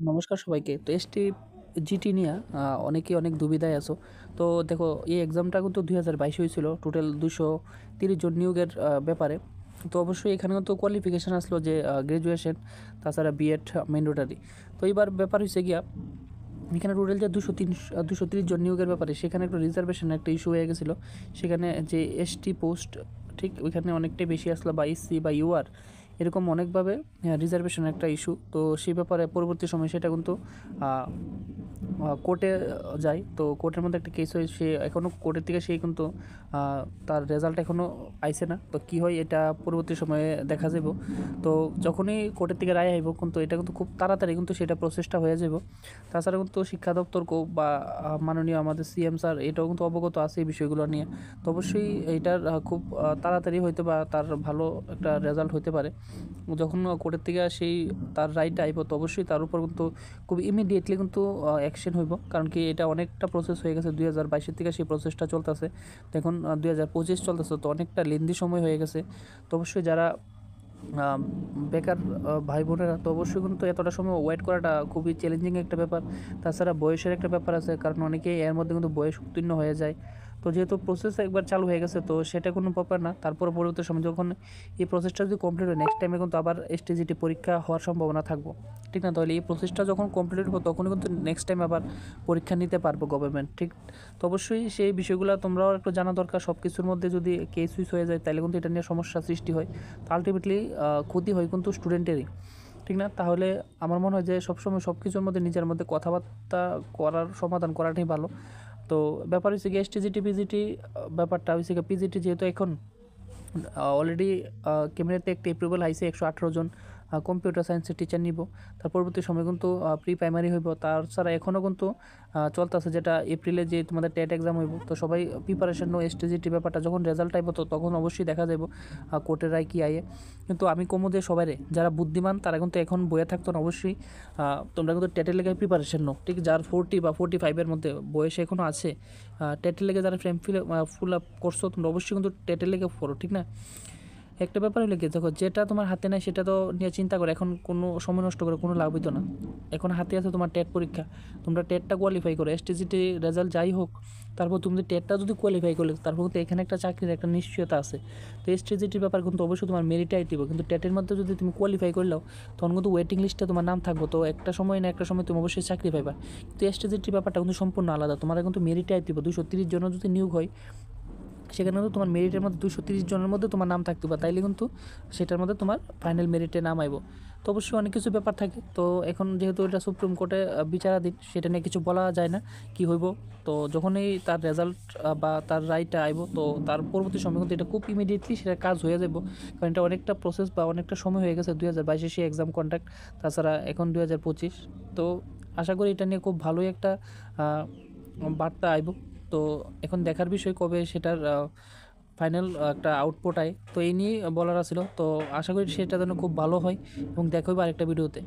নমস্কার সবাইকে। তো জিটি নিয়ে অনেকেই অনেক দুবিধায় আছো। তো দেখো, এই এক্সামটা কিন্তু 2022 হয়েছিল টোটাল 230 জন নিয়োগের ব্যাপারে। তো অবশ্যই এখানে কিন্তু কোয়ালিফিকেশান আসলো যে গ্র্যাজুয়েশন, তাছাড়া বিএড ম্যান্ডেটরি। তো এইবার ব্যাপার হয়েছে গিয়া, এখানে টোটাল যে 230 জন নিয়োগের ব্যাপারে সেখানে একটা রিজার্ভেশন একটা ইস্যু হয়ে গেছিলো। সেখানে যে এসটি পোস্ট, ঠিক ওইখানে অনেকটাই বেশি আসলো, বা এসসি বা ইউআর এরকম অনেকভাবে রিজার্ভেশন একটা ইস্যু। তো সেই ব্যাপারে পরবর্তী সময় সেটা কিন্তু কোর্টে যায়। তো কোর্টের মধ্যে একটা কেস হয়, সে এখনও কোর্টের থেকে সেই কিন্তু তার রেজাল্ট এখনও আইছে না। তো কী হয় এটা পরবর্তী সময়ে দেখা যাব। তো যখনই কোর্টের থেকে রায় আইব কিন্তু এটা কিন্তু খুব তাড়াতাড়ি কিন্তু সেটা প্রসেসটা হয়ে যাব। তাছাড়া কিন্তু শিক্ষা দপ্তর বা মাননীয় আমাদের সিএম স্যার এটাও কিন্তু অবগত আছে এই বিষয়গুলো নিয়ে। তো অবশ্যই এইটার খুব তাড়াতাড়ি হইতে বা তার ভালো একটা রেজাল্ট হতে পারে। যখন কোর্টের থেকে সেই তার রায়টা আইব তো অবশ্যই তার উপর কিন্তু খুব ইমিডিয়েটলি কিন্তু অ্যাকশন হইব। কারণ কি এটা অনেকটা প্রসেস হয়ে গেছে, 2022 থেকে সেই প্রসেসটা চলতেছে। তো এখন 2025 চলতেছে, তো অনেকটা লেন্দি সময় হয়ে গেছে। তো অবশ্যই যারা বেকার ভাই বোনেরা, তো অবশ্যই কিন্তু এতটা সময় ওয়েট করাটা খুবই চ্যালেঞ্জিং একটা ব্যাপার। তাছাড়া বয়সের একটা ব্যাপার আছে, কারণ অনেকেই এর মধ্যে কিন্তু বয়স উত্তীর্ণ হয়ে যায়। তো যেহেতু প্রসেস একবার চালু হয়ে গেছে তো সেটা কোনো ব্যাপার না। তারপরে পরবর্তী সময় যখন এই প্রসেসটা যদি কমপ্লিট হয়, নেক্সট টাইমে কিন্তু আবার এসটিজিটি পরীক্ষা হওয়ার সম্ভাবনা থাকবো, ঠিক না? তাহলে এই প্রসেসটা যখন কমপ্লিট হবে তখনই কিন্তু নেক্সট টাইম আবার পরীক্ষা নিতে পারবো গভর্নমেন্ট, ঠিক? তো অবশ্যই সেই বিষয়গুলো তোমরাও একটু জানা দরকার। সব কিছুর মধ্যে যদি কেস উইস হয়ে যায় তাহলে কিন্তু এটা নিয়ে সমস্যা সৃষ্টি হয়। তো আলটিমেটলি ক্ষতি হয় কিন্তু স্টুডেন্টেরই, ঠিক না? তাহলে আমার মনে হয় যে সবসময় সব কিছুর মধ্যে নিজের মধ্যে কথাবার্তা করার সমাধান করাটাই ভালো। তো ব্যাপার হচ্ছে গিয়ে এসটিজিটি পিজিটি, ব্যাপারটা হচ্ছে গিয়ে পিজিটি যেহেতু এখন অলরেডি ক্যাবিনেটে একটা এপ্রুভাল আইসে 118 জন কম্পিউটার সায়েন্সের টিচার নিব। তার পরবর্তী সময় কিন্তু প্রি প্রাইমারি হইব। তাছাড়া এখনও কিন্তু চলতেছে, যেটা এপ্রিলে যে তোমাদের টেট এক্সাম হইব। তো সবাই প্রিপারেশন নো এসটিজিটি ব্যাপারটা যখন রেজাল্ট আইব তো তখন অবশ্যই দেখা যাব কোর্টের রায় কী আইয়ে। কিন্তু আমি কমু যে সবাইরে যারা বুদ্ধিমান তারা কিন্তু এখন বইয়ে থাকতো না। অবশ্যই তোমরা কিন্তু টেটের লেগে প্রিপারেশন নো, ঠিক? যার 40 বা 45 মধ্যে বয়সে এখনও আছে, টেটের লেগে যারা ফর্ম ফুল আপ করছো তোমরা অবশ্যই কিন্তু টেটের লেগে পড়ো, ঠিক না? একটা ব্যাপার হলে কি, দেখো যেটা তোমার হাতে নেই সেটা তো নিয়ে চিন্তা করে এখন কোনো সময় নষ্ট করে কোনো লাভ হইতো না। এখন হাতে আছে তোমার টেট পরীক্ষা, তোমরা টেটটা কোয়ালিফাই করো, এসটিজিটি রেজাল্ট যাই হোক, তারপর তুমি টেটটা যদি কোয়ালিফাই করলে তারপর কিন্তু এখানে একটা চাকরির একটা নিশ্চয়তা আছে। তো এসটিজিটির ব্যাপার কিন্তু অবশ্যই তোমার মেরিটে দিব, কিন্তু টেটের মধ্যে যদি তুমি কোয়ালিফাই করলেও তখন কিন্তু ওয়েটিং লিস্টে তোমার নাম থাকবো। তো একটা সময় না একটা সময় তুমি অবশ্যই চাকরি পাইবা। কিন্তু এসটিজিটির ব্যাপারটা কিন্তু সম্পূর্ণ আলাদা, তোমার কিন্তু মেরিটে দিব। 230 জন যদি নিয়োগ হয় সেখানে কিন্তু তোমার মেরিটের মধ্যে 230 জনের মধ্যে তোমার নাম থাকতে পারে, তাইলে কিন্তু সেটার মধ্যে তোমার ফাইনাল মেরিটে নাম আইব। তো অবশ্যই অনেক কিছু ব্যাপার থাকে। তো এখন যেহেতু এটা সুপ্রিম কোর্টে বিচারাধীন, সেটা নিয়ে কিছু বলা যায় না কি হইব। তো যখনই তার রেজাল্ট বা তার রায়টা আইব তো তার পরবর্তী সময় কিন্তু এটা খুব ইমিডিয়েটলি সেটা কাজ হয়ে যাব। কারণ এটা অনেকটা প্রসেস বা অনেকটা সময় হয়ে গেছে, 2022 সেই এক্সাম কন্ডাক্ট, তাছাড়া এখন 2025। তো আশা করি এটা নিয়ে খুব ভালোই একটা বার্তা আইব। তো এখন দেখার বিষয় কবে সেটার ফাইনাল একটা আউটপুট আয়। তো এই নিয়েই বলার ছিল। তো আশা করি সেটা যেন খুব ভালো হয় এবং দেখা হবে আরেকটা ভিডিওতে।